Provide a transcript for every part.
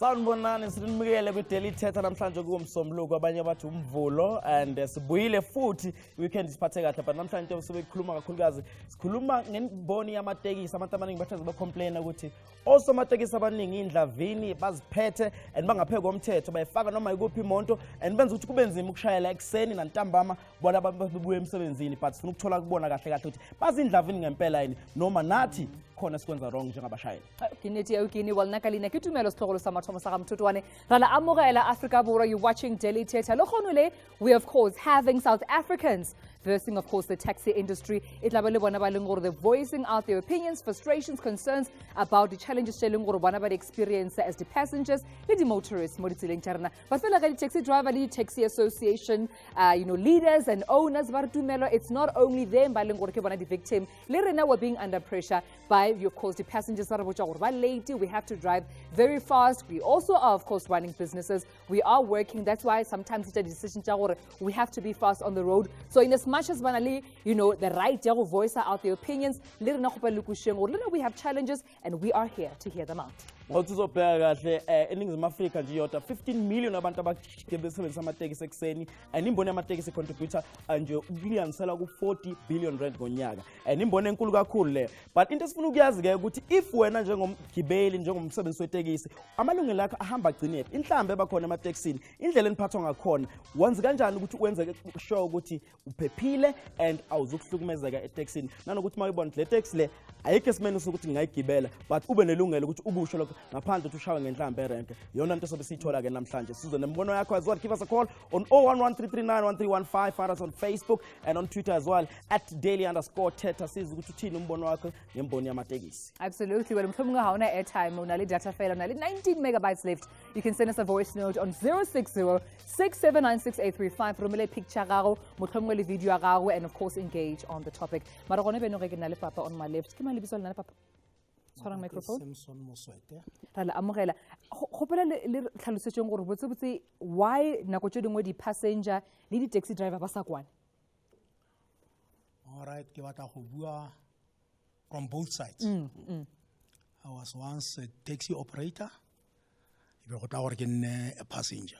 Sanibonani sinimukele kwi-Daily Thetha namhlanje kuwumsombuluko abanye bathi umvulo and sibuyile futhi weekend siphathe kahle but namhlanje sibe sikhuluma kakhulukazi sikhuluma ngemboni yamatekisi abantu abaningi bathi bazocomplain ukuthi osomatekisi abaningi indlavini baziphethe and bangapheke komthetho bayifaka noma ikuphi imonto and benza ukuthi kube nzima ukushayela ekseni nantambama bona babuye emsebenzini but sifuna ukuthola kubona kahle kahle ukuthi bazindlavini ngempela yini noma nathi khona sikwenza wrong njengabashayeli. Kineti ukini walnakalina kitumelo sihlokolo samathomo sakamthutwane rala amogela Africa Bora. You watching Daily Thetha lo khonule. We of course having South Africans versing of course the taxi industry. Itlabele bona ba leng gore they're voicing out their opinions, frustrations, concerns about the challenges tseleng gore bona ba experience as the passengers le the motorists mo ditseleng tsa rena. Ba fela ga di taxi driver le taxi association leaders and owners ba re tumelo it's not only them ba leng gore ke bona the victim le rena we're being under pressure by of course the passengers are late. We have to drive very fast. We also are of course running businesses. We are working. That's why sometimes it's a decision we have to be fast on the road. So in as much as banally, the right to voice out their opinions, we have challenges and we are here to hear them out. Eningizimu Afrika nje yodwa 15 million abantu abasebenzisa amatekisi ekseni and imboni yamatekisi contributor nje ukuliyanisela ku 40 billion rand ngonyaka and imboni enkulu kakhulu le but into esifuna ukuyazi ke ukuthi if wena njengomgibeli njengomsebenzi wetekisi amalungelo akho ahamba agcinephi inhlambe ebakhona ematekisini indlela eniphathwa ngakhona wenza kanjani ukuthi wenze sure ukuthi uphephile and awuzukuhlukumezeka etekisini nanokuthi mayibona le taxi le ayikho esimeni sokuthi ngayigibela but ube nelungelo ukuthi ubusho lokho ngaphandle ukuthi ushawe ngenhlambe erenke yona into sobe siyithola ke namhlanje sizo nembono yakho as well. Give us a call on 0113391315. Find us on Facebook and on Twitter as well @daily_Thetha siza ukuthi uthini umbono wakho ngemboni yamatekisi. Absolutely. Well, mhlawumbe ungahawuna airtime unale data fela unale 19 megabytes left. You can send us a voice note on 06067968835 romele picture gago mhlawumbe le video gago and of course engage on the topic. Mara gone beno ge ke na le papa on my left. Ke ma lebitso lena papa? Tshwara microphone. Samson Moswete. Rala amogela. Gopela le tlhalosetseng gore botsebotse why nako tse dingwe di passenger le di taxi driver ba sa kwana? All right, ke batla go bua from both sides. I was once a taxi operator. Ibe go tla gore ke nne a passenger.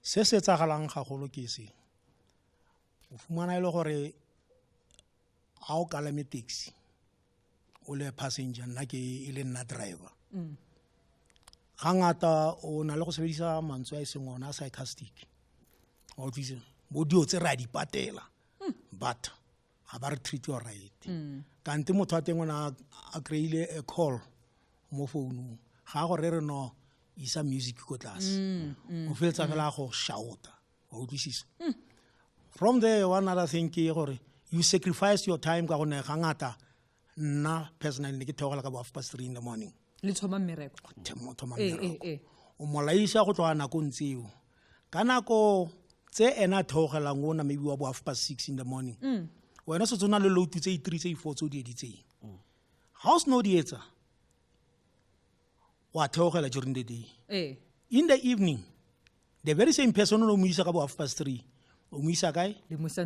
Se se tsagalang gagolo ke se. O fumana ile gore a o kalame taxi. O le passenger nna ke ile nna driver. Gangata o na le go sebedisa mantswe a seng ona sarcastic. O tlise bo dio tse ra di patela. But a ba re treat you right. Kante motho a teng ona a kreile a call mo phone. Ga go re no isa music go tlase. O feltsa fela go shouta. O tlise. From there one other thing ke gore you sacrifice your time ka gone gangata na personally ke theogela ka bo 3:30 in the morning. Le thoma mmereko. O molaisa go tloa nako ntseo. Ka nako tse ena theogelang ona maybe wa bo 6:30 in the morning. Wena se tsona le load tse 3 tse 4 tse di editseng. House no di etsa. Wa theogela during the day. In the evening the very same person o mo isa ka bo 3:30. O mo isa kae? Le mo isa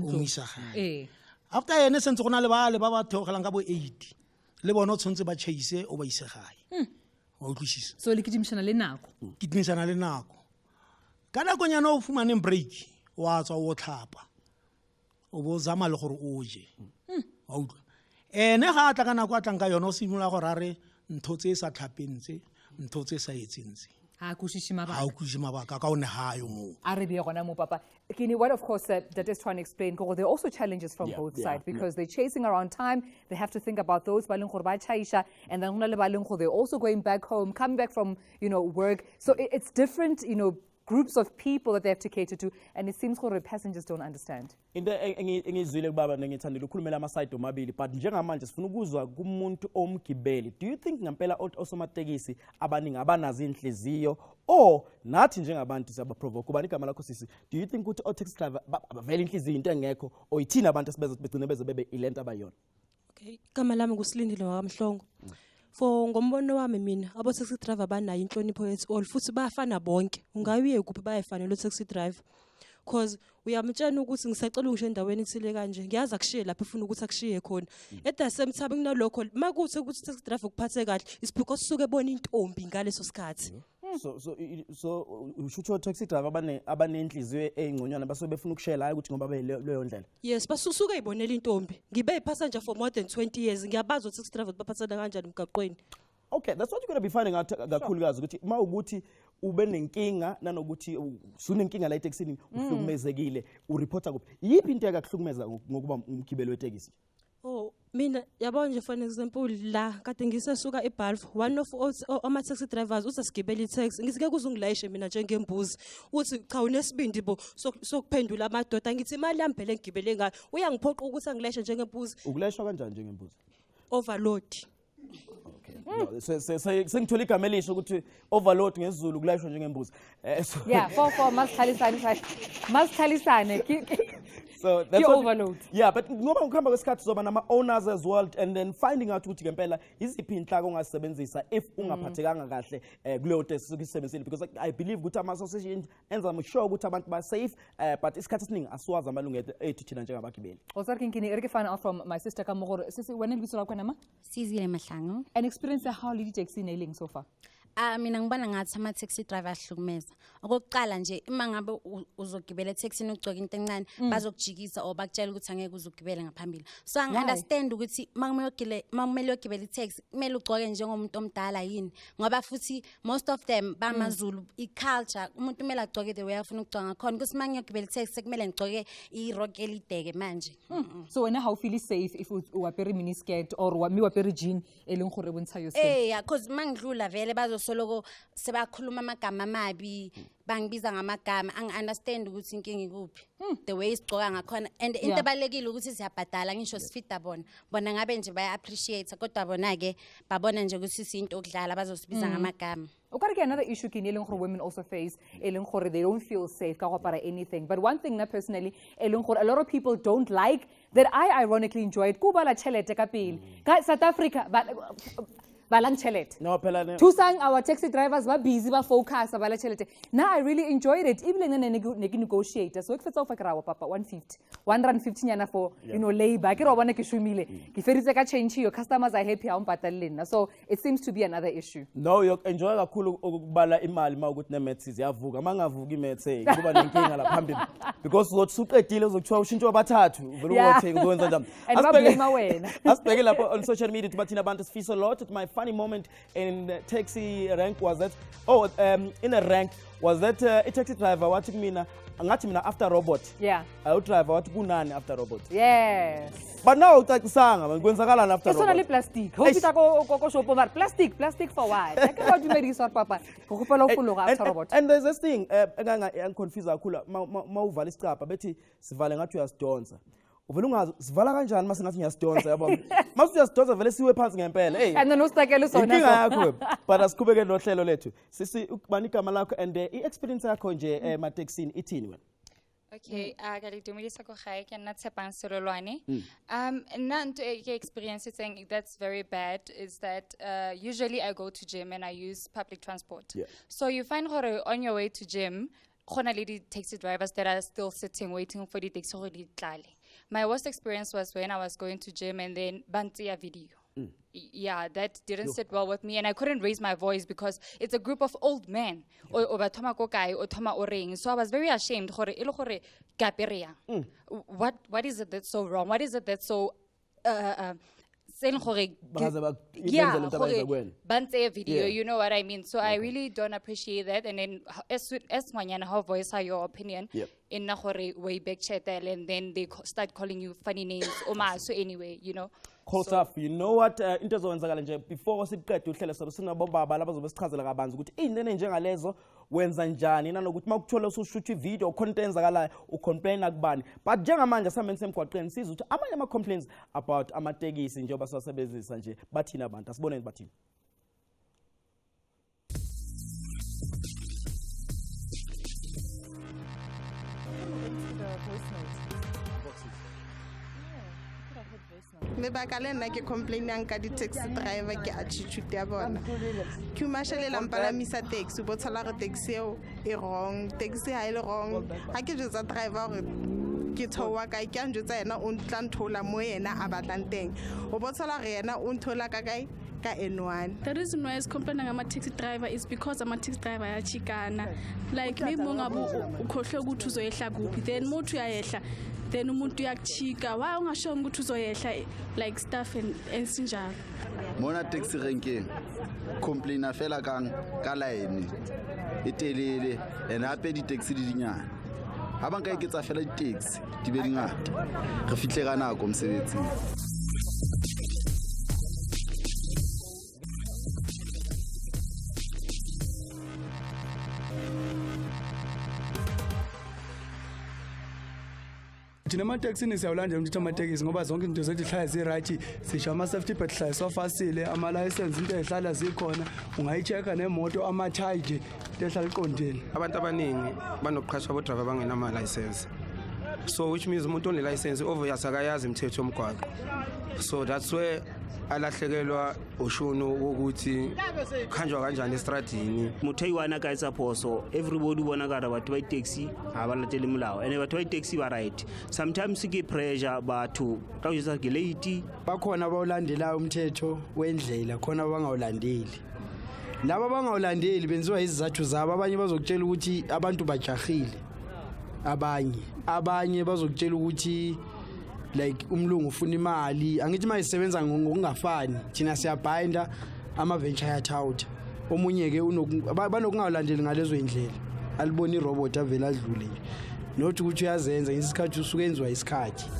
gae. After ene sentse gona le ba theogelang ka bo 8 le bona o tshwantse ba chase o ba ise gae. Wa utlwisisa. So le kitimishana le nako. Kitimishana le nako. Ka nako nyana o fumaneng break wa tswa o tlhapa. O bo zama le gore o je. Wa utlwa. Ene ga a tla ka nako a tlang ka yona o simolola go rare ntho tse sa tlhapentse ntho tse sa etsentse. Ha kushishima ba. Ha kushishima ba ka one ha yo mo. Arabe gona mo papa. Kini what of course that is trying to explain because there are also challenges from both sides because they're chasing around time. They have to think about those balung khorba chaisha and then they're also going back home, coming back from work. So it's different, groups of people that they have to cater to and it seems like passengers don't understand. Into engizwile kubaba ngithandile ukhulumela ama side omabili but njengamanje sifuna ukuzwa kumuntu omgibeli. Do you think ngempela osomatekisi abaningi abanazo inhliziyo or nathi njengabantu siyabaprovoke kubani igama lakho sisi? Do you think ukuthi taxi driver abavela inhliziyo into engekho or ithina abantu esibeze begcine beze bebe ilento abayona? Okay, igama lami ngusilindile wakamhlongo. For ngombono wami mina abo taxi driver banayo inhlonipho yethu all futhi bayafana bonke ungayiye kuphi bayafana lo taxi driver because uyamtshela ukuthi ngisacela ungisho endaweni ithile kanje ngiyazi akushiye lapha efuna ukuthi akushiye khona at the same time kunalokho makuthi ukuthi taxi driver kuphathe kahle is because usuke ebona intombi ngaleso sikhathi So usho taxi driver abanenhliziyo ezingconywana baso befuna ukushela hayi ukuthi ngoba leyo ndlela. Yes, basusuka ibonela intombi. Ngibe passenger for more than 20 years. Ngiyabaza ukuthi taxi driver baphathana kanjani emgaqweni. Okay, that's what you're going to be finding out kakhulukazi ukuthi mawukuthi ube nenkinga nanokuthi sunenkinga la eTexini uhlukumezekile ureporta kuphi. Yiphi into ekakuhlukumeza ngokuba umgibeli wetekisi? Oh, mina yabona nje for example la kade ngisesuka eBalf, one of ama taxi drivers usasigibela itaxi ngisike kuzungilayishe mina njengembuzi uthi cha unesibindi bo sokuphendula amadoda ngithi imali yami phela ngigibele ngayo uyangiphoqa ukuthi angilayishe njengembuzi. Ukulayishwa kanjani njengembuzi? Overload. No, sengithola igama elisho ukuthi overload ngesiZulu kulayishwa njengembuzi. Yeah, for masithalisane. So that's overload. Yeah, but ngoba ukuhamba kwesikhathi zoba nama owners as well and then finding out ukuthi ngempela iziphi inhlaka ongasebenzisa if ungaphathekanga kahle kuleyo test ukisebenzisile because I believe ukuthi ama association enza sure ukuthi abantu ba safe but isikhathi esiningi asiwazi amalungelo ethu thina njengabagibeli. Osarkinkini erike find out from my sister Kamogoro. Sisi wena libiso lakho nama? Sizile Mahlangu. An experience how lead taxi nailing so far. Mina ngibona ngathi ama taxi driver ahlukumeza. Okokuqala nje ima ngabe uzogibela etaxini ugcoka into encane bazokujikisa or bakutshela ukuthi angeke uzogibela ngaphambili. So I understand ukuthi makumele uyogibela itaxi kumele ugcoke njengomuntu omdala yini ngoba futhi most of them bamaZulu iculture umuntu kumele agcoke the way afuna ukugcoka ngakhona ukuthi mangiyogibela itaxi sekumele ngigcoke irock elideke manje. So wena how feel safe if uwaperi mini skirt or waperi jean eleng gore bontsha yo skin? Yeah, because mangidlula vele soloko sebakhuluma amagama amabi bangibiza ngamagama angi-understand ukuthi inkinga ikuphi the way isigcoka ngakhona and into ebalekile ukuthi siyabhadala ngisho sifida bona ngabe nje baya-appreciate kodwa bona-ke babona nje ukuthi siyinto okudlala bazosibiza ngamagama. Okay, another issue kini eleng gore women also face eleng gore they don't feel safe ka go apara anything, but one thing na personally eleng gore a lot of people don't like that I ironically enjoyed kuba la chelete ka pele ka South Africa balang chelete. No phela Tusang our taxi drivers ba busy ba focus bala chelete. Now I really enjoyed it. Even ne negotiator. So ekfetsa ofa kra papa 150. 150 nyana for you know labor. Ke ro bona ke shumile. Ke feritse ka change your customers are happy awumpataleni. So it seems to be another issue. No, you enjoy kakhulu ukubala imali mawukuthi neMets ziyavuka. Mangavuki iMets kuba nenkinga la phambili. Because uzothi uqedile uzokuthiwa ushintsho abathathu. Vele ukuthenga ukwenza njani. Asibheke lapho on social media tubathina abantu sifisa lot my funny moment in the taxi rank was that in a rank was that a taxi driver wathi mina ngathi mina after robot driver wathi kunani after robot. Yes, but now ucacisanga kwenzakalana after robot. Personally plastic hopita ko shopo mar plastic for what like what you made this papa kokupela ufuluka after robot. And there's this thing confuse kakhulu mawuvala isicapha bethi sivale ngathi uyasidonsa uvela ungazivala kanjani mase ngathi ngiyasidonsa yabo mase uyasidonsa vele siwe phansi ngempela and then ustakele sona inkinga yakho but asiqhubeke nohlelo lethu sisi ukubani igama lakho and i-experience yakho nje emateksini ithini wena? Okay, galidumilisa ko gae ke nna tshepang serolwane. Nna nto e ke experience saying that's very bad is that usually I go to gym and I use public transport. So you find gore on your way to gym khona le di taxi drivers that are still sitting waiting for the taxi go di tlale. My worst experience was when I was going to gym and then bantia video. Yeah, that didn't sit well with me and I couldn't raise my voice because it's a group of old men. O bathoma ko kae o thoma o reng. So I was very ashamed gore e le gore kaperea. What is it that's so wrong? What is it that's so bante video, you know what I mean? So I really don't appreciate that. And then as ngwanyana how voice your opinion in na gore way back chattel and then they start calling you funny names so anyway, you know. Cool stuff. You know what into ezowenzakala nje before siqede uhlelo sobe sinabobaba labazobe sichazela kabanzi ukuthi inene njengalezo wenza njani nanokuthi makuthola usushutha ivideo content enzakalayo ucomplain kubani but njengamanje samenze semgwaqeni sizwe ukuthi amanye ama complaints about amatekisi njengoba siwasebenzisa nje bathina abantu asiboneni bathina. lebaka le nna ke complainang ka di-taxi driver ke attitude ya bona ke umashelela mpalamisa taxi bo tshola gore taxi eo e wrong taxi ha e le wrong ha ke jwetsa driver gore ke thowa kae ke a njwetsa yena o ntla nthola mo yena a batlang teng o bo tshola gore yena o nthola ka kae ka N1. The reason why I complain ngama-taxi driver is because ama-taxi driver ayachikana. Like maybe ungabe ukhohlwe ukuthi uzoyehla kuphi, then muthi uyayehla, then umuntu uyakuchika. Why ungashongo ukuthi uzoyehla, like stuff and sinjalo. Mona taxi renkeng complain fela ka line e telele and hape di taxi di dinyana. Ha ba nka eketsa fela di taxi di be dingata. Re fihle ka nako mosebetsing. Thina amateksi siyawulandela umthetho wamatekisi ngoba zonke izinto zethu zihlala ziright, sisho ama-safety belt hlala sofasile, ama-license into ezihlala zikhona, ungayi-check-a nemoto ama-charge into ehlala iqondile. Abantu abaningi banokuqhashwa bodriver abangenama-license, so which means umuntu one-license obvious akayazi imithetho yomgwaqo, so that's where alahlekelwa ushunu ukuthi khanjwa kanjani estradini. Motho iwana ka etsa phoso, everybody bona ka batho ba taxi ha ba latele molao, ene batho ba taxi ba right. Sometimes ke pressure batho ka o etsa ke late, bakhona abawulandela umthetho wendlela khona abangawulandeli. Laba abangawulandeli benziwa izizathu zabo, abanye bazokutshela ukuthi abantu bajahile, abanye bazokutshela ukuthi like umlungu ufuna imali. Angithi mayisebenza ngokungafani, thina siyabhinda ama-venture yathawutha. Omunye ke banokungawulandeli ngalezo indlela, alibona irobot avela adlule nje, nothi ukuthi uyazenza ngesikhathi usuke enziwa isikhathi.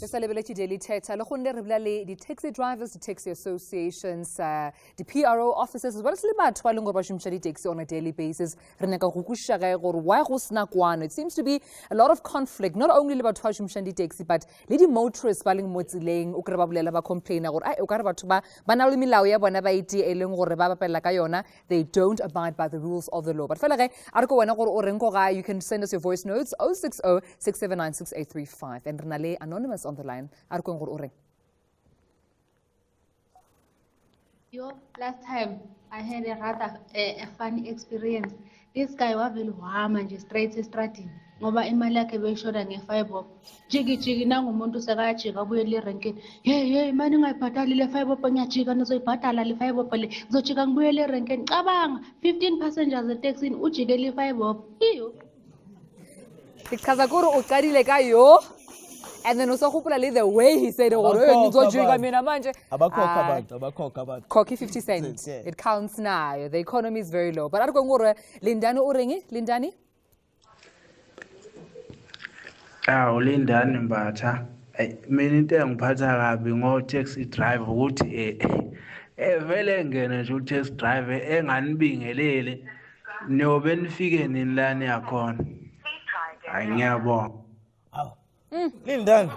Celebrity Daily Thetha le gonne re bula le di taxi drivers, the taxi associations, the PRO officers as well as le batho ba leng gore ba shumisha di taxi on a daily basis. Re nyaka go kushaka gore why go sna kwana. It seems to be a lot of conflict, not only le batho ba shumisha di taxi but le di motorists ba leng mo tseleng o kre ba bolela ba complaina gore ai o ka re batho ba na le milao ya bona ba iti e leng gore ba bapela ka yona, they don't abide by the rules of the law. But fela ge a re go wena gore o reng go ga, you can send us your voice notes 060 and rena le anonymous on the line. Last time I had a rather a funny experience. This guy was very warm and just straight ngoba imali yakhe beyishoda nge-5 jiki nangu umuntu sekayajika abuyele erenkeni, hey manje ungayibhadali le 5 ngiyajika nizoyibhadala le 5 le ngizojika ngibuyele erenkeni. Cabanga 15 passengers etaxini ujike le 5 iyo ichaza kuri uqalile ka yo. And then usakhupula the way he said ngizojika mina manje abakhokha khokhi 50 cents. It counts now. The economy is very low. But ari ngore Lindani uringi Lindani? Ulindani Mbatha. Mina into engiphatha kabi ngo taxi driver ukuthi vele ngene nje taxi driver enganibingelele niyobe nifike nini la niyakhona. Ngiyabonga. Lindani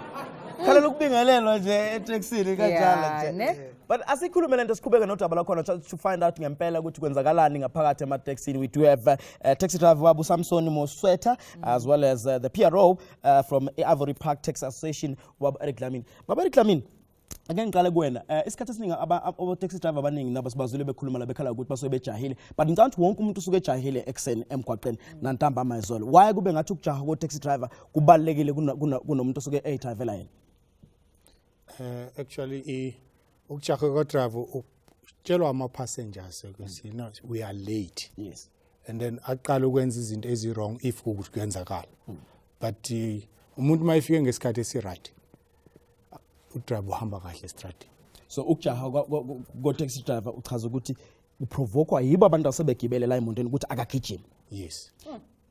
khala ukubingelelwa nje etaxini kanjalo nje. But asikhulume lento sikhubeka nodaba lakhona to find out ngempela ukuthi kwenzakalani ngaphakathi emaTaxini. We do have taxi driver Wabu Samson Mosweta as well as the PRO from Ivory Park Taxi Association Wabu Eric Lamin. Baba Eric Lamin, again ngicala kuwena isikhathi esiningi aba taxi driver abaningi nabo sibazule bekhuluma la bekhala ukuthi basobe bejahile, but ngicabanga wonke umuntu usuke ejahile ekseni emgwaqeni nantambama izolo. Why kube ngathi ukujaha ko taxi driver kubalekile kunomuntu osuke eyidrivela yena? Actually ukujaha ko driver utshelwa ama passengers ukuthi we are late. Yes. And then aqala ukwenza izinto ezi wrong if ukuthi kuyenzakala. But umuntu mayifike ngesikhathi esi right, udriver uhamba kahle estradini. So ukujaha go taxi driver uchaza ukuthi uprovokwa yibo abantu asebegibele la emontweni ukuthi akagijime. Yes.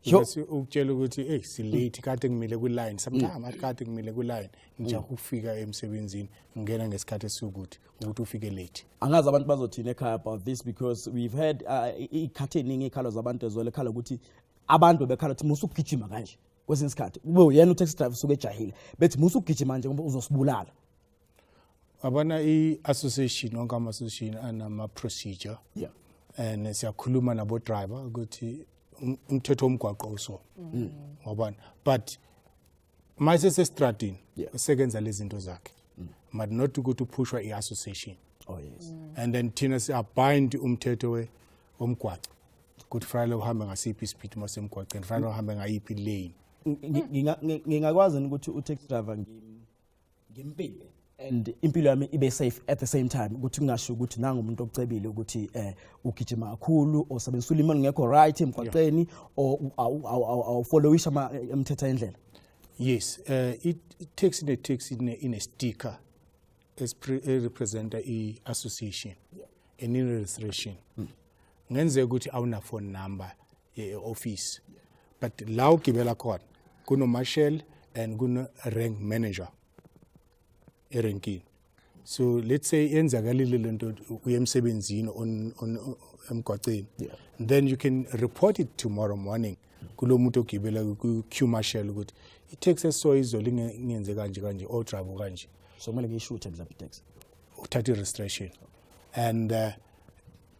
Because ukutshela ukuthi hey si late kade ngimile ku line, sometimes kade ngimile ku line nje ukufika emsebenzini ngena ngesikhathi esikuthi ukuthi ufike late. Angazi abantu bazothina ekhaya about this because we've heard ikhathening ekhalo zabantu ezole ekhala ukuthi abantu bekhala ukuthi musu ukugijima kanje kwesinye isikhathi ube yena utaxi driver usuke ejahile bethi musu ukugijima nje ngoba uzosibulala. Abana i-association onke ama-association anama-procedure, and siyakhuluma nabo driver ukuthi umthetho womgwaqo uso ngobani, but mayesesestradini usekenza lezi zinto zakhe, but not ukuthi uphushwa i-association. Oh yes. And then thina siyabind umthetho womgwaqo ukuthi fanele uhambe ngasiphi ispeed masemgwaqeni, fanele uhambe ngayiphi lane. Ngingakwazi ukuthi u-taxi driver ngimpile and impilo yami ibe safe at the same time ukuthi ngingasho ukuthi nanga umuntu ocebile ukuthi ugijima kakhulu or sebenzisa ulimi ngekho right emgwaqeni or awfollowisha imithetho endlela. Yes, it takes in a sticker as represent a association, an registration. Ngenze ukuthi awuna phone number office, but law kibela khona kuno marshal and kuno rank manager eranking. So let's say yenzakalile lento uyemsebenzini on emgwaqeni, then you can report it tomorrow morning kulo muntu ogibela ku queue marshal ukuthi i-taxi so izolingenze kanje kanje or drive kanje, so kumele ngiyishuthe mhlawumbe i-taxi uthatha registration. And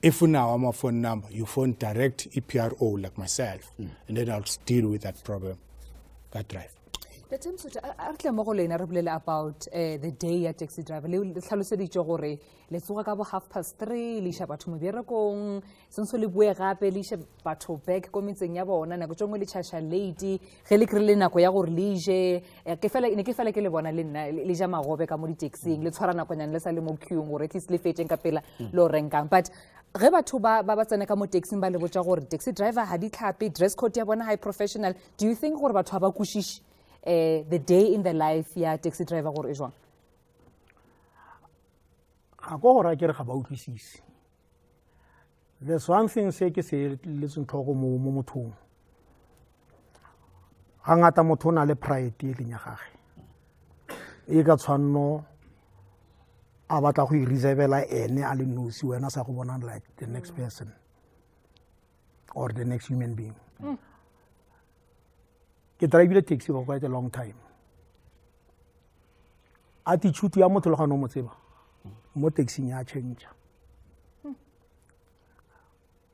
if now I'm a phone number, you phone direct EPRO like myself, and then I'll deal with that problem. That drive. The time so about the day at taxi driver. Le tlhaloseditse gore le tsoga ka bo 3:30 le isha batho moberekong sentse le bue gape le isha batho back ko metseng ya bona nako tshongwe le chasha late ge le krile nako ya gore le je ke fela ke le bona le nna le ja magobe ka mo di taxing le tshwara nako nyane le sa le mo queue gore at least le feteng ka pela lo renkang. But ge batho ba tsena ka mo taxing ba le botsa gore taxi driver ha di tlhape dress code ya bona high professional, do you think gore batho ba kushishi the day in the life ya taxi driver gore e jwang? Ga go gore ke re ga ba utlwisisi. There's one thing se ke se letseng tlhogo mo mothong. Ga ngata motho na le pride e leng ya gage e ka tshwanno a batla go reservela ene a le nosi wena sa go bona like the next person or the next human being. Ke drive taxi for quite a long time. Attitude ya motho le ga no mo tseba mo taxing ya change.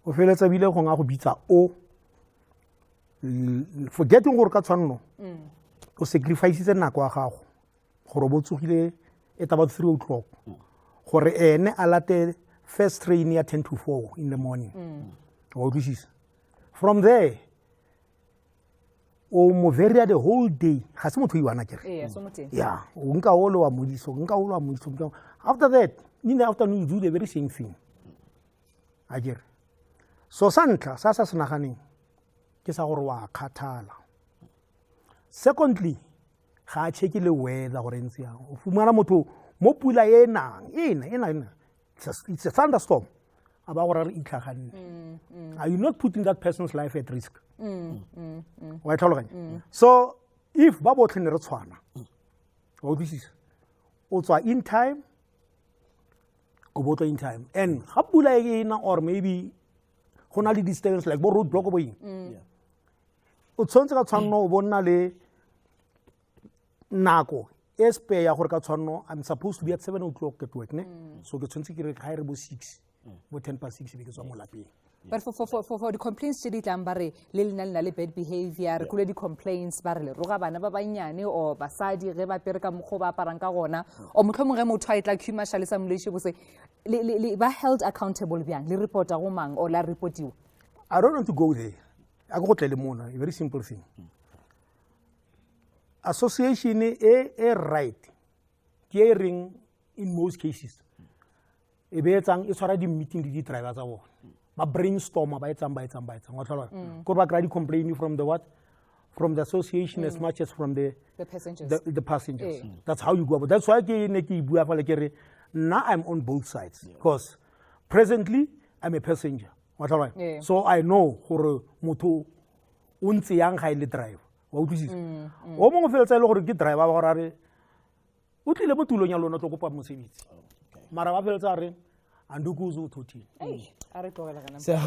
O feletsa bile go nga go bitsa o forgetting gore ka tshwanno o sacrifice nako ya gago gore bo tsogile at about 3 o'clock gore ene a late first train ya 10 to 4 in the morning. From there o mo veria the whole day ga se motho I wana kere yeah o nka o lo wa modiso after that in the afternoon you do the very same thing ajere. So santla sa senaganeng ke sa gore wa khathala. Secondly ga check le weather gore ntse yang o fumana motho mo pula ena it's a thunderstorm aba gore re itlhaganne. Are you not putting that person's life at risk? Wa tlhaloganya. So if ba botlhe ne re tshwana this is also in time o botla in time, and ga pula e ena or maybe go na le distance like bo road block bo eng o tshwanetse ka tshwanno o bona le nako e spare ya gore ka tshwanno I'm supposed to be at 7 o'clock at work ne so ke tshwanetse ke re ga re bo 6 bo 10:06 be ke tswa mo lapeng. But for the complaints tse di tlang ba re le lena le na le bad behavior kule di complaints ba re le roga bana ba banyane o basadi ge ba pere ka mokgo ba aparang ka gona o motlhomong ge motho a itla commercial sa mleshi bo se ba held accountable bjang le reporta go mang o la reportiwa? I don't want to go there. A go tlele mona a very simple thing. Association e right ke ring in most cases e be etsang e tshwara di meeting di driver tsa bona ba brainstorm ba etsang wa tlhola go ba kra di complain from the what, from the association as much as from the passengers. The passengers. That's how you go about. That's why ke ne ke bua fa le ke re now I'm on both sides because presently I'm a passenger wa tlhola so I know gore motho o ntse yang ga ile drive wa utlwisisa o mongwe feletsa ile gore ke driver ba gore are o tlile mo tulong ya lona tlo kopa mosebetsi mara ba feletsa re andukuzo uthothini.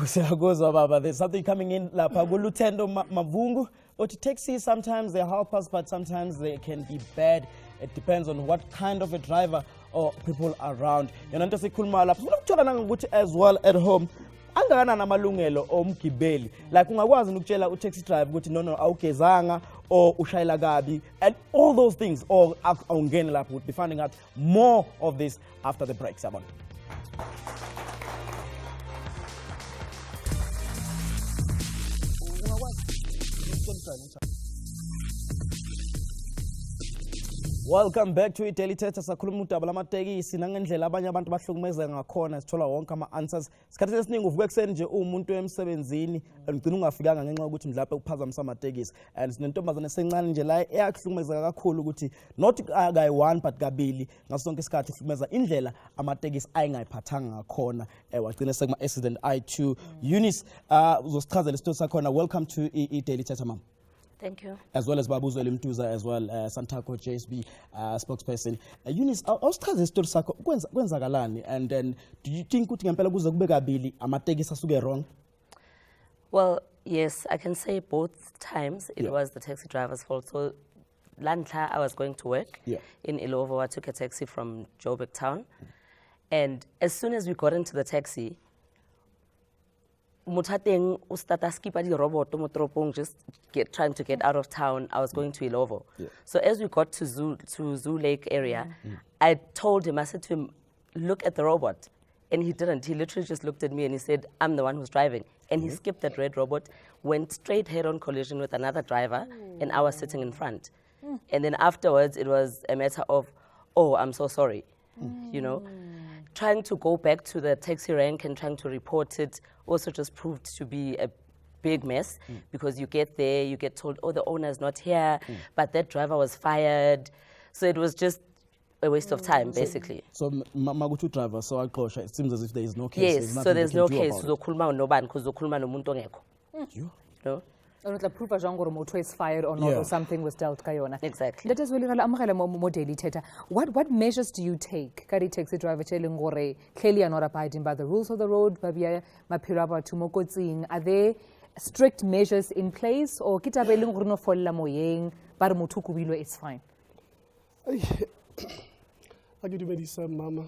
Siyagozwa baba, there's something coming in lapha kuLuthendo Mavungu. But taxis sometimes they help us but sometimes they can be bad. It depends on what kind of a driver or people around. Yona nto sikhuluma lapha ukuthola nangokuthi as well at home angana namalungelo omgibeli like ungakwazi ukutshela u-taxi driver ukuthi no awugezanga or ushayela kabi and all those things or awungene lapho. We'll be finding out more of this after the break. Sabona. Welcome back to iDaily Thetha. Sakhuluma udaba lamatekisi nangendlela abanye abantu bahlukumeza ngakhona, sithola wonke ama-answers. Isikhathi esiningi uvuka ekuseni nje umuntu emsebenzini ugcina ungafikanga ngenxa yokuthi mhlawumbe kuphazamisa amatekisi. And sinentombazane esencane nje la eyahlukumeza kakhulu ukuthi not kayi-1 but kabili ngaso sonke isikhathi ihlukumeza indlela amatekisi ayengayiphathanga ngakhona. Wagcina sekuma-accident I2. Eunice, uzosichazela isitho sakhona. Welcome to iDaily Thetha, mama. Thank you. As well as Babuzwe Limtuza, as well Santako JSB spokesperson. Eunice, awusichaze isitori sakho kwenzakalani, and then do you think ukuthi ngempela kuze kube kabili amatekisi asuke wrong? Well, yes, I can say both times it was the taxi driver's fault. So, Lantla, I was going to work in Ilovo. I took a taxi from Joburg town. And as soon as we got into the taxi, Mutateng ustata skipa di robot motropong just trying to get out of town. I was going to Ilovo. So as we got to Zoo Lake area, I told him, I said to him, look at the robot. And he didn't. He literally just looked at me and he said, I'm the one who's driving. And he skipped that red robot, went straight head-on collision with another driver, and I was sitting in front. And then afterwards, it was a matter of, oh, I'm so sorry, you know. Trying to go back to the taxi rank and trying to report it also just proved to be a big mess because you get there, you get told, oh, the owner is not here, but that driver was fired. So it was just a waste of time, basically. So Magutu driver, so it seems as if there is no case. Yes, so there's no case. Uzokhuluma noban because uzokhuluma nomuntu ongekho. You know? Or not proof a motor is fired or not, or something was dealt kayona. Exactly. Let us really mo daily Thetha. What measures do you take? Kari taxi driver cheleng gore clearly are not abiding by the rules of the road. Babia mapiraba tumokotsing. Are there strict measures in place, or kita beleng gore no folla moyeng bar motho kubilo is fine? I give you Mama.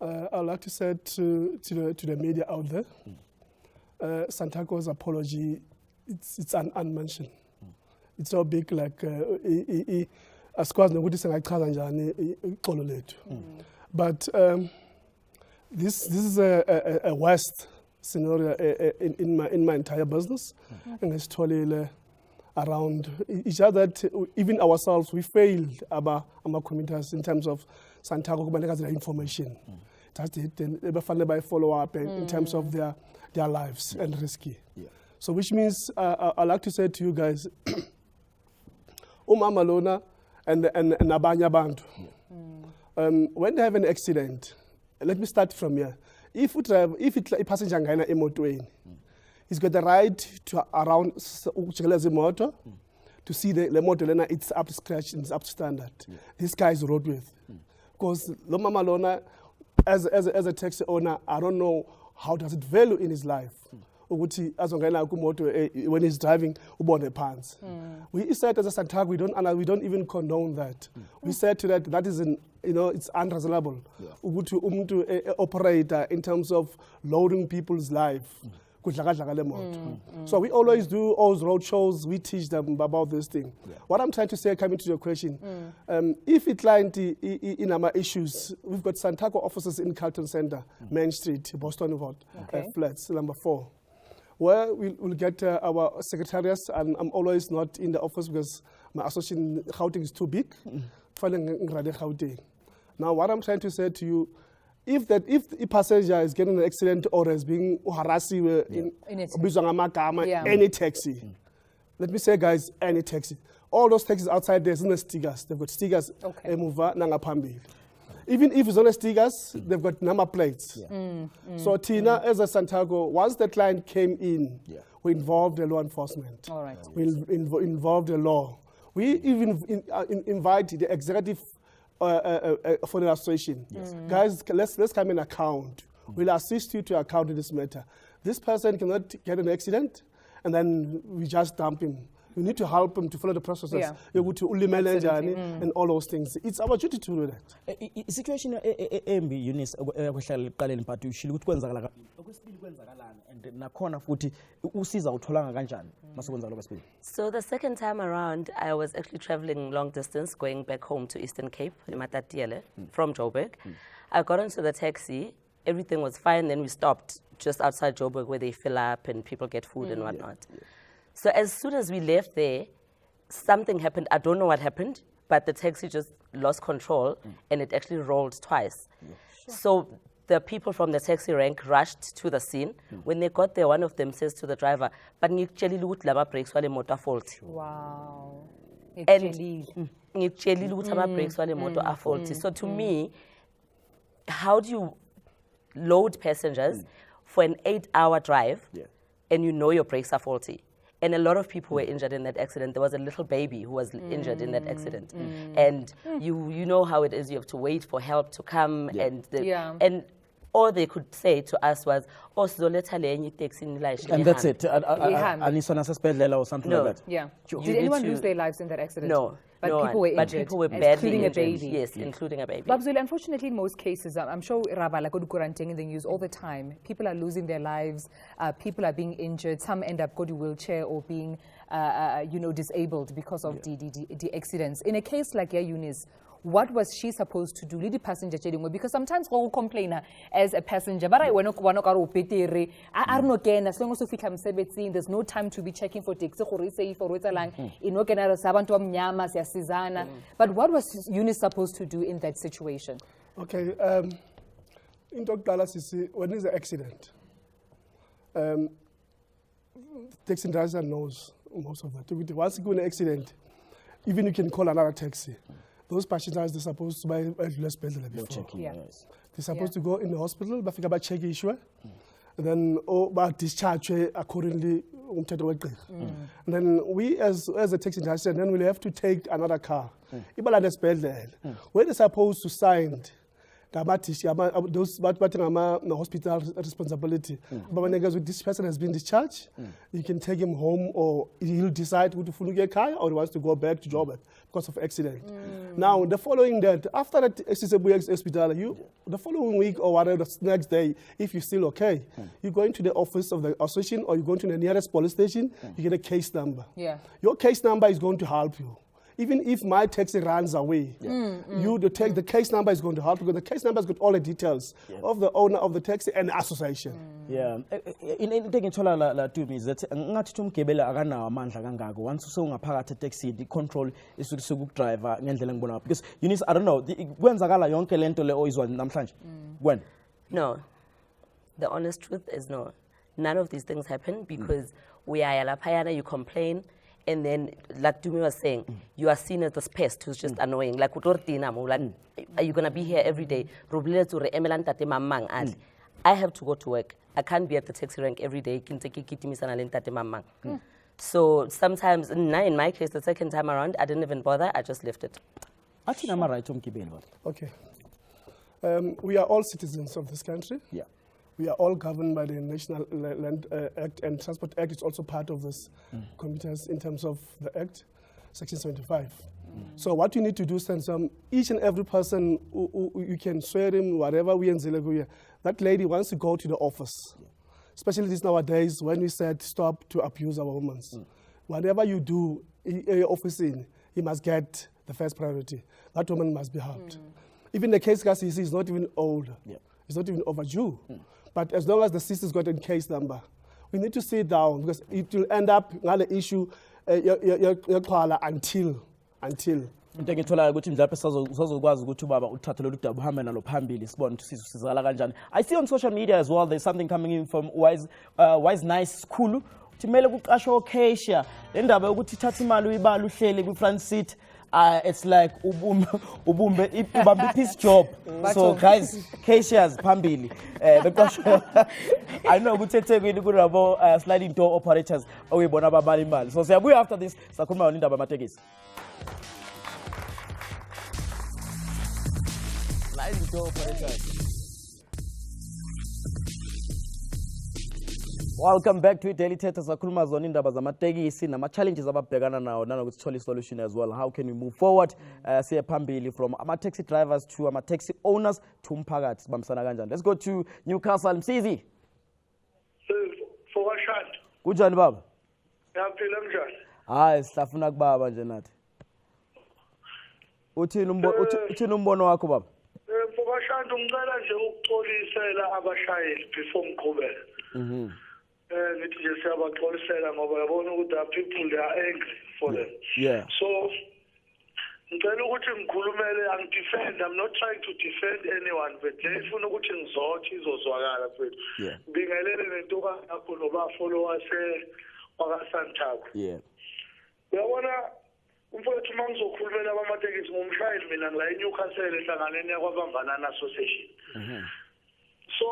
I'd like to say to the media out there. Santako's apology, it's unmentioned. It's so big like as far as but this is a worst scenario in my entire business, and it's totally around each other. Even ourselves, we failed our communities in terms of Santako information. That's it. Then they by follow up in terms of their lives and risky. So which means I like to say to you guys, Malona and Abanya Bantu, when they have an accident, let me start from here. If a passenger in a motor, he's got the right to around the motor to see the motor it's up to scratch and it's up to standard. This guy is road with. Because Loma Malona, as a taxi owner, I don't know how does it value in his life. When he's driving, the pants. We said as a Santag, we don't even condone that. We said to that is it's unreasonable. To operate in terms of loading people's life. So we always do all road shows. We teach them about this thing. What I'm trying to say, coming to your question, if it lies in our issues, we've got Santaco offices in Carlton Center, Main Street, Boston Road, flats number 4, where we'll get our secretariats. And I'm always not in the office because my association Gauteng is too big. Now, what I'm trying to say to you, if a passenger is getting an accident or is being harassed in any taxi, let me say, guys, any taxi. All those taxis outside there's no stickers. They've got stickers. Even if it's on stickers, they've got number plates. So Tina, as a Santago, once the client came in, we involved the law enforcement. All right. We involved the law. We even invite the executive for the illustration. Guys, let's come in account. We'll assist you to account in this matter. This person cannot get an accident and then we just dump him. We need to help him to follow the processes. And all those things. It's our duty to do that. Situation embi Eunice ekwehlala liqaleni but ushilo ukuthi kwenzakala okwesibili kwenzakalana and nakhona futhi usiza utholanga kanjani masekwenzakala okwesibili. So the second time around, I was actually traveling long distance, going back home to Eastern Cape, Matatiele, from Joburg. I got into the taxi, everything was fine, then we stopped just outside Joburg where they fill up and people get food and whatnot. So as soon as we left there, something happened. I don't know what happened. but the taxi just lost control and it actually rolled twice. So the people from the taxi rank rushed to the scene. When they got there, one of them says to the driver, but ngikutshela ukuthi lama brakes wale motor faulty. Wow. And ngikutshela ukuthi ama brakes wale motor are faulty. So to me, how do you load passengers for an 8-hour drive and you know your brakes are faulty? And a lot of people were injured in that accident. There was a little baby who was injured in that accident. And you know how it is. You have to wait for help to come. And all they could say to us was, oh, sizoletha le enye itaxi nilayishe And that's it. Ihambe. Aniswa nasesibhedlela or something No. like that. Yeah. You Did need anyone to- lose their lives in that accident? No. But no people one. were But injured. people were badly including a injured. baby. Yes, including a baby. Babzuli, unfortunately, in most cases, I'm sure Raba, like Odukuranteng in the news all the time, people are losing their lives, people are being injured, some end up going to wheelchair or being, disabled because of the accidents. In a case like Eunice, what was she supposed to do? Lead the passenger chatting because sometimes we complain as a passenger, but I don't know, there's no time to be checking for taxi but what was Eunice supposed to do in that situation? Okay, in Dr. when there's an accident, taxi driver knows most of that. Once you go in an accident, even you can call another taxi. Those passengers, they're supposed to buy less better before. They're supposed to go in the hospital, but think check issue. And then discharge accordingly. And then we as a taxi driver, then we'll have to take another car. When they're supposed to sign those the hospital responsibility. But when this person has been discharged, you can take him home, or he'll decide to follow your car or he wants to go back to Joburg because of accident. Now, the following that, after that hospital, the following week or whatever, the next day, if you're still okay, you go into the office of the association or you go to the nearest police station, you get a case number. Your case number is going to help you. Even if my taxi runs away, the case number is going to help because the case number has got all the details of the owner of the taxi and the association. Yeah. Into engithola la Tumi is that ngathi umgebela akanawo amandla kangako. Once usewungaphakathi taxi, the control is driver ngendlela ngibona because Eunice, I don't know, kwenzakala yonke lento le oyizwa namhlanje. When? No. The honest truth is no. None of these things happen because we are lapayana, you complain. And then, like Tumi was saying, you are seen as this pest who's just annoying. Like, are you going to be here every day? I have to go to work. I can't be at the taxi rank every day. So sometimes, in my case, the second time around, I didn't even bother. I just left it. Okay. We are all citizens of this country. Yeah. We are all governed by the National Land Act, and Transport Act is also part of this competence in terms of the Act, Section 75. So what you need to do is each and every person who you can swear him, whatever we in Zileguya, that lady wants to go to the office, especially these nowadays when we said stop to abuse our women. Whatever you do in your office, you must get the first priority. That woman must be helped. Even the case is not even old. It's not even overdue. But as long as the sister's got a case number, we need to sit down because it will end up another issue until. Into engithola ukuthi mhlawumbe sazokwazi ukuthi ubaba uthathe lolu daba uhambe nalo phambili sibone ukuthi sizala kanjani. I see on social media as well there's something coming in from Wise Nice Skulu. Uthi mele kuqashwe ocashier. Le ndaba yokuthi ithatha imali uyibala uhleli ku front seat. It's like ubambe piece job. So guys, cashiers phambili. I know ukuthi eThekwini kunabo sliding door operators oyibona ababala imali. So siyabuya after this sakhuluma ngindaba yamatekisi. Sliding door operators. Welcome back to Daily Thetha. Sakhuluma zona indaba zamatekisi nama-challenges ababhekana nawo nanokuthi sithole solution as well. How can we move forward? Siye phambili from ama-taxi drivers to ama-taxi owners to umphakathi sibambisana kanjani. Let's go to Newcastle. Msizi. Fokashanda. Kunjani baba? Yaphila njani? Hayi sifuna kubaba nje nathi. Uthini umbono wakho baba? Fokashanda ngicela nje ukuxolisela abashayeli before ngiqhubeka. Ngithi nje siyabaxolisela ngoba yabona ukuthi people they are angry for them. Yeah. So ngicela ukuthi ngikhulumele angidefend. I'm not trying to defend anyone, but le ifuna ukuthi ngizothe izozwakala mfethu. Bingelele nentokazi yakho noba-followers wakaSantaco. Uyabona umfowethu uma ngizokhulumela abamatekisi ngumshayeli mina ngila eNewcastle ehlanganeni yakwaBambanana Association. So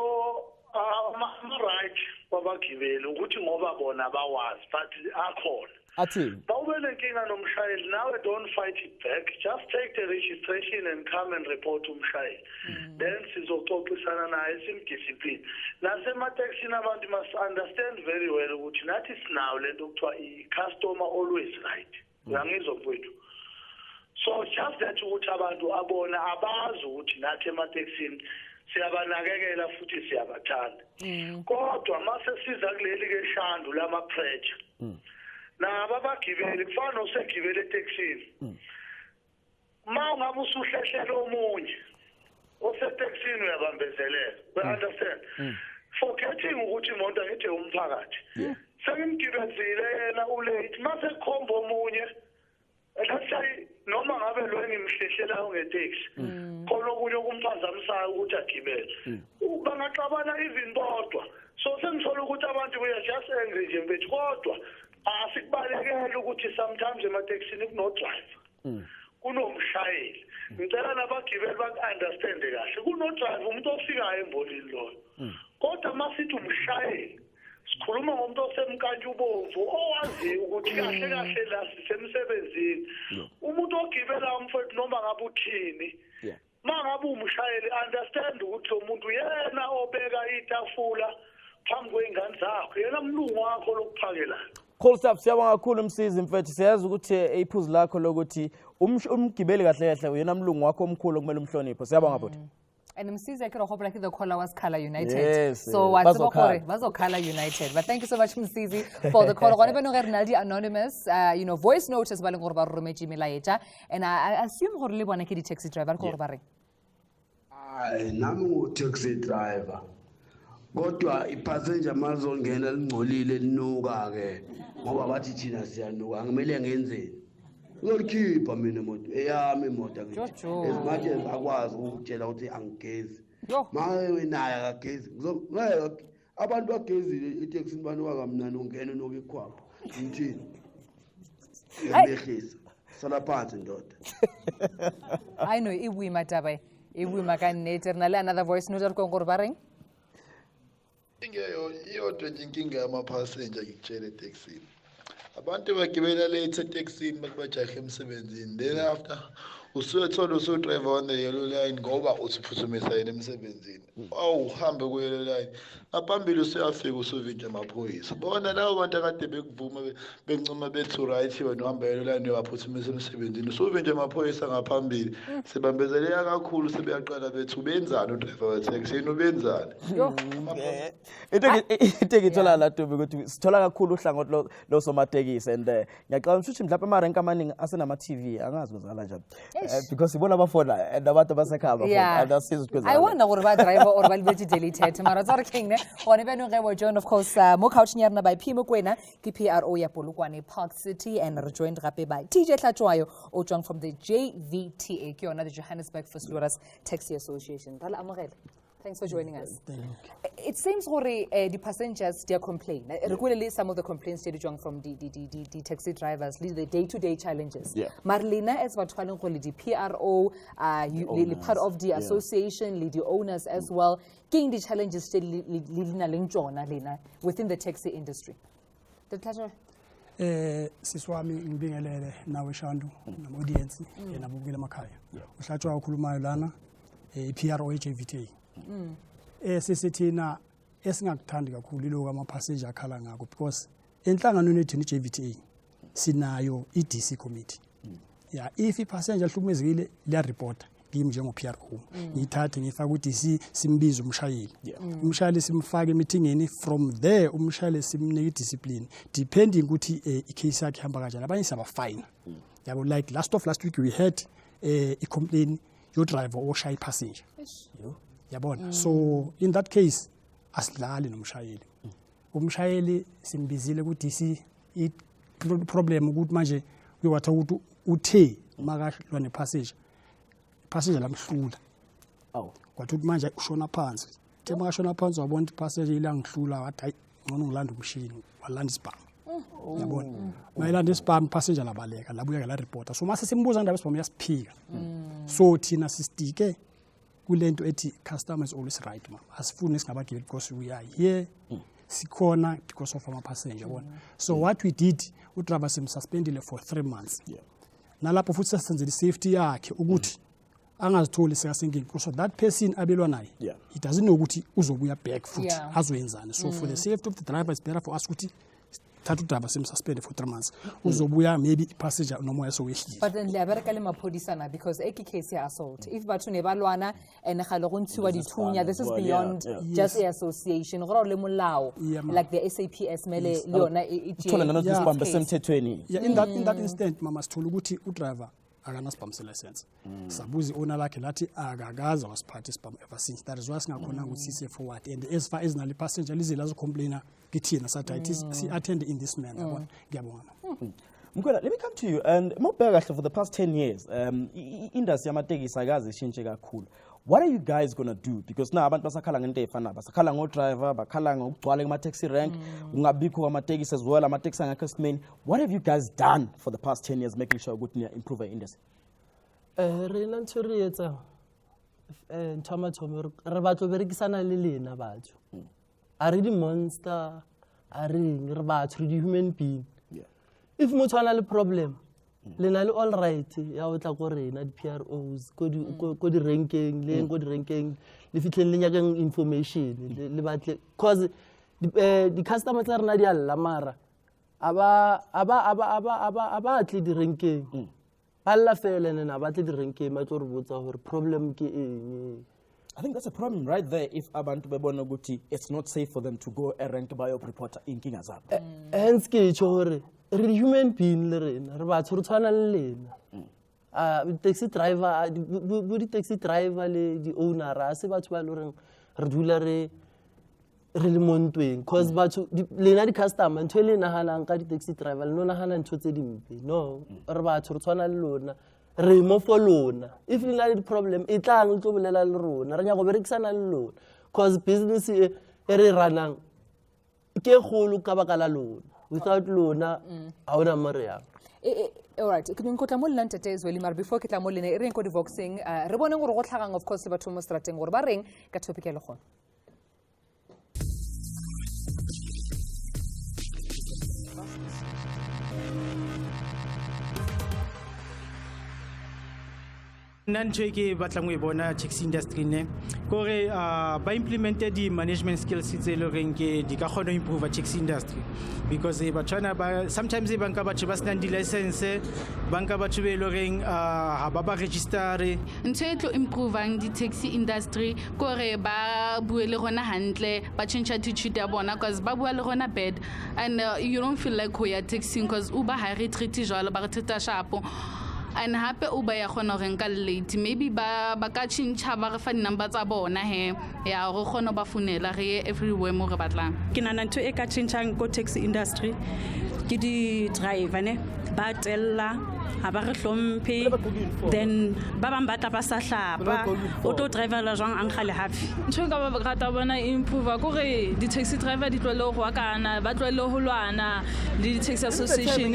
ama-right wabagibeli ukuthi ngoba bona bawazi but akhona. Bawube nenkinga nomshayeli nawe don't fight it back. Just take the registration and come and report umshayeli. Then sizoxoxisana naye simdiscipline. Nasemateksini abantu must understand very well ukuthi nathi sinawo lento okuthiwa i-customer always right. Uyangizwa mfowethu? So just that ukuthi abantu abona abazi ukuthi nathi emateksini siyabanakekela futhi siyabathanda. Kodwa mase siza kuleli ke shandu lama pressure. Na babagibeli kufana usegibele eTexini. Ma ungabe usuhlehlela omunye oseTexini uyabambezelela. We understand? Forgetting ukuthi imoto ngithi umphakathi. Sengimgibezile yena ulate mase khomba omunye. Let's say noma ngabe lo engimhlehlela ngeTaxi. Khona okunye okumphazamisayo ukuthi agibele. Bangaxabana even bodwa. So sengithola ukuthi abantu we are just angry nje mfethu kodwa asikubalekele ukuthi sometimes emateksini kuno driver. Kunomshayeli. Ngicela nabagibeli baku-understand kahle. Kuno driver umuntu ofikayo embolini loyo. Kodwa masithi umshayeli sikhuluma ngomuntu osemkantsha ubomvu owaziyo ukuthi kahle kahle la sisemsebenzini. Umuntu ogibela umfowethu noma ngabe uthini. Mangabe umshayeli understand ukuthi lo muntu yena obeka itafula phambi kwengane zakho yena mlungu wakho lokuphakela. Cool stuff. Siyabonga kakhulu msizi mfethu. Siyazi ukuthi iphuzu lakho lokuthi umgibeli kahle kahle uyena mlungu wakho omkhulu kumele umhloniphe. Siyabonga bhuti. And msizi akira hope like the caller was Color United. Yes, so what's Color United. But thank you so much msizi for the call. Gone beno Ronaldo anonymous voice note as baleng gore ba rometše melaetša and I assume gore le bona ke di taxi driver gore ba reng. Nami ngu taxi driver. Kodwa ipassenger mazongena lingcolile linuka ke ngoba bathi thina siyanuka ngimele ngenzeni ngolikhipha mina imoto eyami imoto ngithi ezimathi akwazi ukutshela ukuthi angigezi maye naye akagezi ngeke abantu bagezile itaxini banuka kamnani ungena nokukhwapha ngithini ngehlisa sala phansi ndoda. I know iwima taba iwima kanete rena le another voice note ko gore ba reng. Ingeyo iyodwa nje inkinga yama-passenger ngikutshela etekisini. Abantu bagibela late etekisini bajahe emsebenzini. Then after usuyethola usudriver on the yellow line ngoba usiphuthumisa yena emsebenzini. Uhambe ku-yellow line. Ngaphambili usuyafika usuvintsha amaphoyisa. Bona labo bantu akade bekuvuma bencoma bethi right wena uhamba yellow line uyaphuthumisa emsebenzini. Usuvintsha amaphoyisa ngaphambili. Sebambezeleka kakhulu sebeyaqala bethi ubenzani udriver weteksi yena ubenzani. Into ngithola la Dubi ukuthi sithola kakhulu uhlangothi lo somatekisi and ngiyacabanga ukuthi mhlawumbe amarenki amaningi asenama TV angazi kuzala njani. Because ibona abafona and abantu abasekhaya abafona and asiza ukuthi I wonder gore ba driver or ba lebetse deleted mara tsare king ne one beno ge bo join of course mo couch nyarna by P Mokwena ke PRO ya Polokwane Park City and rejoined gape by TJ Tlatshwayo o tswang from the JVTA ke yona the Johannesburg First Loaders Taxi Association. Rala amogela. Thanks for joining us. It seems the passengers they complain. Regularly, some of the complaints they do from the taxi drivers, the day-to-day challenges. Marlena as what the PRO, part of the association, the owners as well. King the challenges still within the taxi industry. Siswami ngibingelele nawe Shandu audience nabukela emakhaya. Uhlatshwa ukhulumayo lana PRO JVTA. Sisithina esingakuthandi kakhulu iloko ama-passenger akhala ngakho because enhlanganweni yethu i-JVTA sinayo i-DC committee. If i-passenger ihlukumezekile liya-reporta kimi njengo-PRO ngiyithathe ngifake ku-DC simbize umshayeli. Umshayeli simfake emeetingini from there umshayeli simnike i-discipline depending ukuthi i-case yakhe ihamba kanjani abanye siyabafayina. Yabo like last week we had a complaint your driver oshaya i-passenger. Yabona so in that case asidlali nomshayeli umshayeli simbizile ku DC i problem ukuthi manje uyawatha ukuthi uthe makahlwa nepassenger lamhlula kwathi ukuthi manje ushona phansi the makashona phansi wabona ipassenger ilangihlula wathi hayi ngcono ngilanda umshini walanda isibhamu yabona mayelanda isibhamu passenger labaleka labuya la reporter so mase simbuza indaba isibhamu yasiphika so thina sistike kulento ethi customer is always right ma asifuni singabagibeli because we are here sikhona because of our passenger yabona so what we did udriver simsuspendile for 3 months nalapho futhi sasenzele safety yakhe ukuthi angazitholi sekasenkini because that person abelwa naye he doesn't know ukuthi uzobuya back futhi azoyenzana so for the safety of the driver is better for us ukuthi thatha udriver simsuspend for 3 months uzobuya maybe passenger nomoya sowehlile but then liyabereka le maphodisa na because eki case ya assault if batho ne balwana and ga le go ntshiwa dithunya this is beyond just a association go le molao like the SAPS mele le yona ithola nana isibambe semthethweni in that instant mama sithola ukuthi udriver akana sibhamu license sabuza owner lakhe lathi akakaza wasiphatha isibhamu ever since that is why singakhona ukuthi sise forward and as far as nali passenger lizela zo complainer kithina sathi si attend in this manner yabona ngiyabona Mkwela, let me come to you and mawubheka kahle for the past 10 years industry yamatekisi akaze ishintshe kakhulu. What are you guys going to do? Because now abantu basakhala ngento efana basakhala ngo-driver bakhala ngokugcwala kuma-taxi rank ungabikho kwamatekisi as well amatekisi angakho esimeni. What have you guys done for the past 10 years making sure ukuthi niya improve our industry? Rena ntho re etsa thoma re batlo berekisana le lena batho a re di monster a re batho re di human being if motho ana le problem lena le all right ya o tla go rena di PROs go di ranking le go di ranking le fitlheng le nyakeng information le batle cause di customers tsa rena di alla mara aba atle di ranking ba la fela nena ba tle di ranking ba tlo re botsa gore problem ke eng. I think that's a problem right there if abantu bebona ukuthi it's not safe for them to go and rank by your reporter inkinga zabo. Hence ke tjho gore re human being le rena re batho re tshwana le lena taxi driver bo di taxi driver le di owner a se batho ba le reng re dula re le montweng cause batho lena di customer ntwe le nahanang ka di taxi driver le no nahana ntho tse dimpe no re batho re tshwana le lona re mo for lona if le na le problem e tlang le tlo bolela le rona re nya go berekisana le lona cause business e re ranang ke golo ka baka la lona without lona ha ona morea. All right, ke nkotla mo lenta tse zweli mar before ke tla mo lene re nko di voxing re bone gore go tlhagang of course batho mo strateng gore ba reng ka topic ya le gona. Nantwe ke batlang go bona taxi industry ne gore ba implemented di management skills tse le reng ke di ka kgona improve taxi industry because ba tshwana ba sometimes ba nka batho ba sena di license ba nka batho be le reng ha ba register ntse e tlo improvang di taxi industry gore ba bue le gona hantle ba change attitude ya bona because ba bua le gona bad and you don't feel like we are taxing because uba ha re treat jalo ba re treat sharpo and hape uba ya khona re nka late maybe ba ka chincha ba re fa number tsa bona he ya go khona ba funela re everywhere mo re batlang ke nana ntho e ka chinchang go taxi industry ke di driver ne ba tella ha ba re hlomphe then ba bang batla ba sa hlapa auto driver la jwang ang khale happy ntho ka ba rata bona improve gore di taxi driver di tlwele go akana ba tlwele ho lwana di taxi association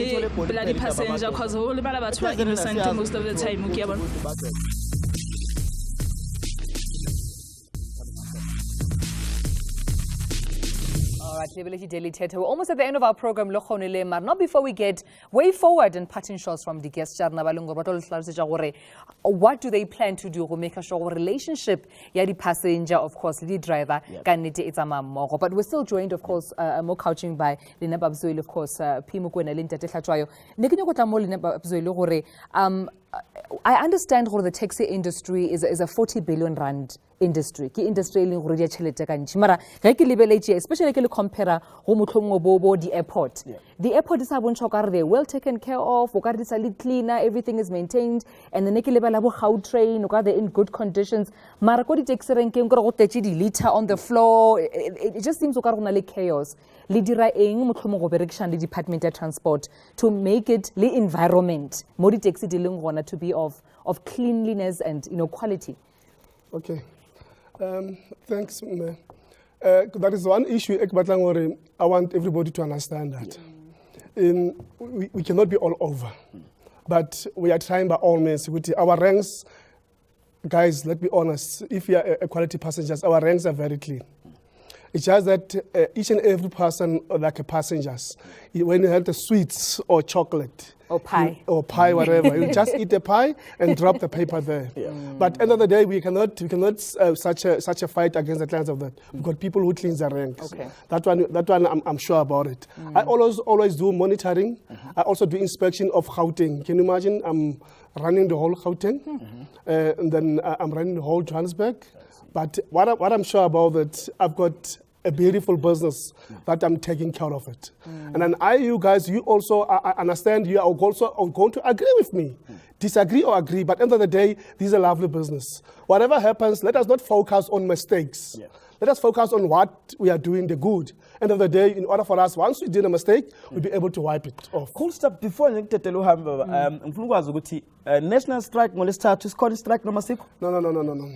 bela di passenger cause ho le bala batho ba innocent most of the time ke bona. Daily Thetha. We're almost at the end of our program, Mar. Not before we get way forward and parting shots from the guests. What do they plan to do to make sure relationship, the passenger, of course, the driver, but we're still joined, of course, more coaching by Lina Babzuil, of course, Pimuku and Elinta Tetlachoyo. I understand the taxi industry is a 40 billion rand industry. Ki industry le gore dia chelete ka ntshi mara ge ke lebeletse especially ke le compare go motlhong bo di airport the airport is they're well taken care of, it's a little cleaner, everything is maintained, and the how train, they're in good conditions. Marakodi taxi ranking litter on the floor. It just seems chaos. Lidira eng the Department of Transport to make it the environment. Modi taxi dealing to be of cleanliness and quality. Okay. Thanks. That is one issue I want everybody to understand that. We cannot be all over, but we are trying by all means. Our ranks, guys, let's be honest, if you are quality passengers, our ranks are very clean. It's just that each and every person, like a passengers, when you have the sweets or chocolate, or pie, whatever, you just eat the pie and drop the paper there. But at the end of the day, we cannot such a fight against the clients of that. We've got people who clean their ranks. Okay. That one, I'm sure about it. I always do monitoring. I also do inspection of Gauteng. Can you imagine? I'm running the whole Gauteng, and then I'm running the whole Johannesburg. But what I'm sure about it, I've got a beautiful business that I'm taking care of it. And then you guys, you also I understand you are also going to agree with me. Disagree or agree, but at the end of the day, this is a lovely business. Whatever happens, let us not focus on mistakes. Let us focus on what we are doing, the good. End of the day, in order for us, once we did a mistake, we'll be able to wipe it off. Cool stuff. Before I get to national strike, is called strike number 6? No.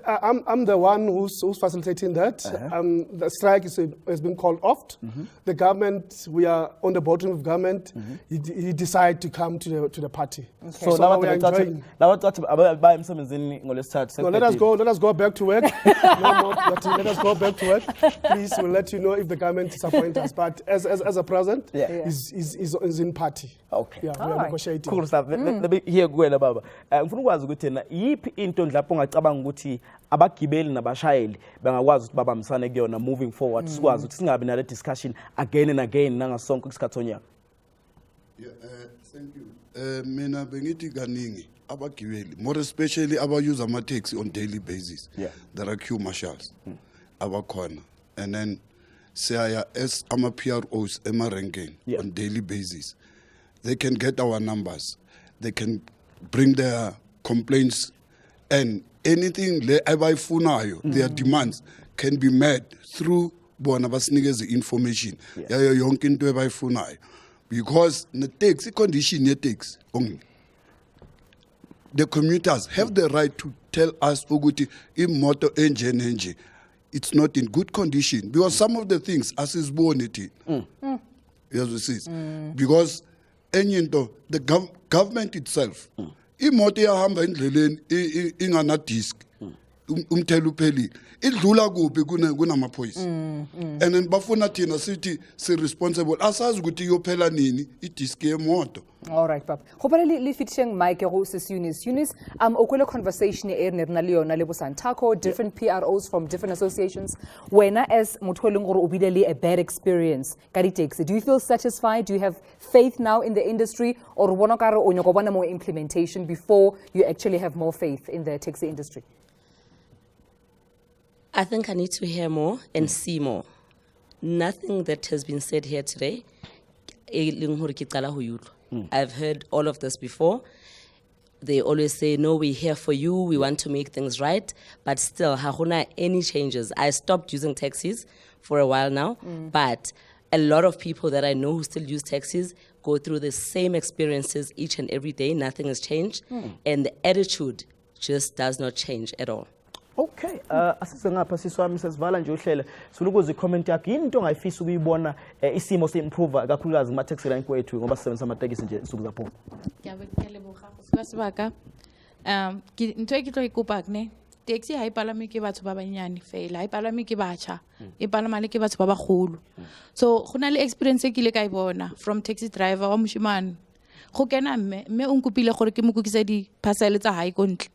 I'm the one who's facilitating that. The strike has been called off. The government, we are on the bottom of government. He decided to come to the party. Okay. So now we are enjoying. No, let us go back to work. No more. Let us go back to work. Please, we'll let you know if the government disappoints us. But as a president, is in party. Okay. Yeah, we are negotiating. Cool stuff. Let me hear go baba. Ngifuna ukwazi ukuthi na yipi into lapho ungacabanga ukuthi abagibeli nabashayeli bangakwazi ukuthi babambisane kuyona moving forward sikwazi ukuthi singabi nale discussion again and again nangasonke isikhathi onyaka. Thank you. Mina bengithi kaningi abagibeli more especially use ama taxi on daily basis. There are queue marshals abakhona, and then siyaya as ama PROs ema ranking on daily basis. They can get our numbers. They can bring their complaints, and anything their demands can be met through bona basinikeze information yayo yonke into ebayifunayo, because the taxi condition taxi only the commuters have the right to tell us ukuthi imoto enje it's not in good condition, because some of the things asizibonile because the government itself imoto iyahamba endleleni ingana disk umthelo uphelile idlula kuphi kunamaphoyisa and then bafuna thina sithi si responsible asazi ukuthi iyophela nini idisk yemoto. All right, Pap. Hopefully, li fitting Mike Roses Eunice. Okwele conversation na Leona Lebo Santako, different PROs from different associations. When as Mutolungoro obideli a bad experience, Kari takes it. Do you feel satisfied? Do you have faith now in the industry, or wanokaro onyokobana more implementation before you actually have more faith in the taxi industry? I think I need to hear more and see more. Nothing that has been said here today. I've heard all of this before. They always say, no, we're here for you. We want to make things right. But still, hakuna any changes. I stopped using taxis for a while now. But a lot of people that I know who still use taxis go through the same experiences each and every day. Nothing has changed. And the attitude just does not change at all. Okay, asise ngapha siswami sesivala nje uhlele sulukuze comment yakhe into ongayifisa ukuyibona isimo se-improve kakhulukazi kuma-taxi line kwethu ngoba sisebenzisa amatekisi nje insuku zaphuma. Ngiyabonga sibaka ntwe ke tlo ikopa ne taxi ha ipalame ke batho ba banyane fela ha ipalame ke batjha ipalama le ke batho ba bagolo, so gona le experience e ke ile ka ibona from taxi driver wa moshimane go kena mme o nkopile gore ke mo kukisa di parcel tsa hae kontle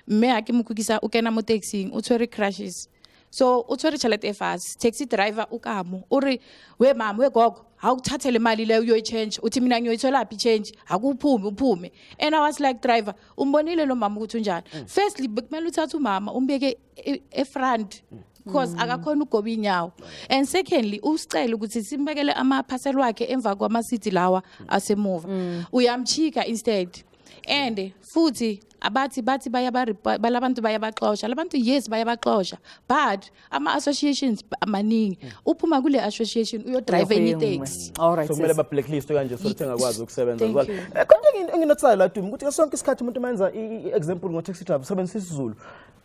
mme a ke mo kukisa o kena mo taxing o tshwere crashes, so o tshwere tšhelete e fase taxi driver o ka mo o re we mama we gogo ha o thathele mali le yo change uthi mina ngiyoyithola phi change uphume, and I was like driver umbonile lo mama ukuthi unjani firstly bekumele uthathe umama umbeke e front because akakhona ugoba inyawo. And secondly usicela ukuthi simbekele amaphasela wakhe emva kwamasithi lawa asemuva. Uyamchika instead. And futhi bathi balabantu bayabaxosha, labantu yes bayabaxosha, but ama associations amaningi uphuma kule association uyodrive any taxi. Alright, so kumele ba blacklist kanje so ukuthi engakwazi ukusebenza as well. Konke enginotsala la Dumi ukuthi sonke isikhathi umuntu menza i-example ngo taxi driver sebenzisa isiZulu.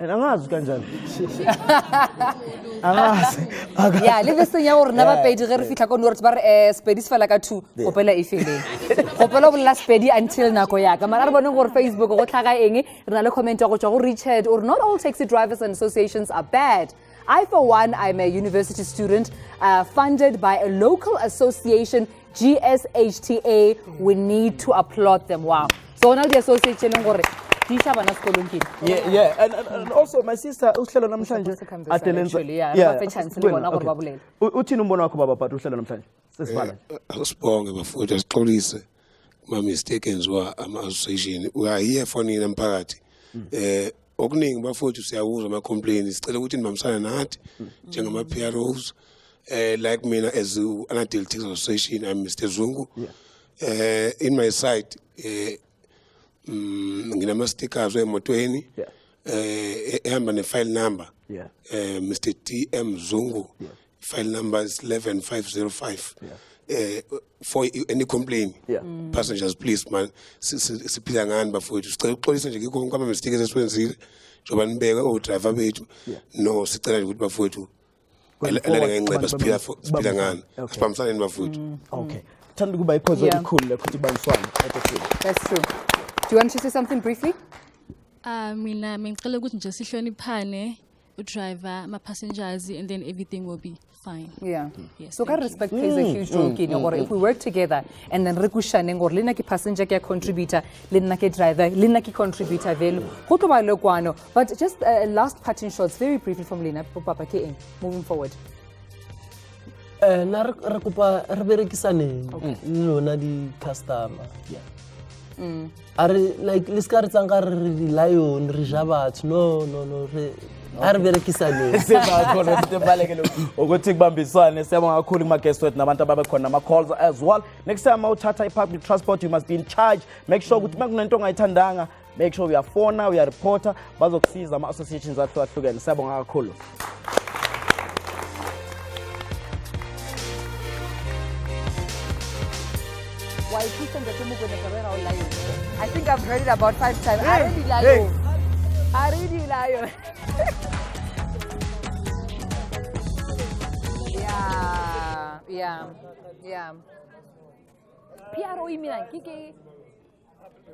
Angazi kanjani. Angazi. Yeah, le besenya gore na ba pedi ge re fitla ko North ba re Spedi se fela ka 2 gopela e fele. Gopela bolla Spedi until nako ya ka mara re bone gore Facebook go tlhaga eng re na le comment go tswa go Richard or not all taxi drivers and associations are bad. I for one I'm a university student funded by a local association GSHTA. We need to applaud them. Wow. So now the association gore yeah, and also my sister uhlelo namhlanje atelenza uthini umbono wakho baba but uhlelo namhlanje sesibala asibonge bafowethu asixolise ma mistake enziwa ama association we are here for nina mphakathi okuningi bafowethu siyawuzwa ama complaints sicela ukuthi nibambisane nathi njengama PROs like mina as an adult association I'm Mr. Zungu in my site nginama stickers emotweni ehamba ne file number Mr. TM Zungu file number is 11505 for any complaint passengers please man siphila ngani bafowethu sicela uxolisa nje konke ama mistakes esiwenzile njoba nibeka o driver bethu no sicela nje ukuthi bafowethu alale ngenxeba siphila ngani sibambisane nibafowethu okay thanda kuba ikhozo elikhulu ukuthi baniswane that's true. Do you want to say something briefly? Mina ngicela ukuthi nje sihloniphane driver ama passengers and then everything will be fine. Yeah. Yes, so respect plays a huge role if we work together and then re kushane ngor lena ke passenger ke contributor lena ke driver lena ke contributor velo go tlo ba lekwano. But just last parting shots very briefly from Lena papa ke eng moving forward. Na re kopa re berekisane lona di customer. Yeah. Are like liska re tsanga re lion re ja batho no re are berekisane sebakhona kubalekele ukuthi kubambisane siyabonga kakhulu kuma guest wethu nabantu ababekhona ama calls as well. Next time uthatha i-public transport you must be in charge, make sure ukuthi makunento ongayithandanga make sure uyafona uyareporta bazokusiza ama associations ahlukene. Siyabonga kakhulu. I think I've heard it about 5 times. I really like I really like Yeah. PRO imina kike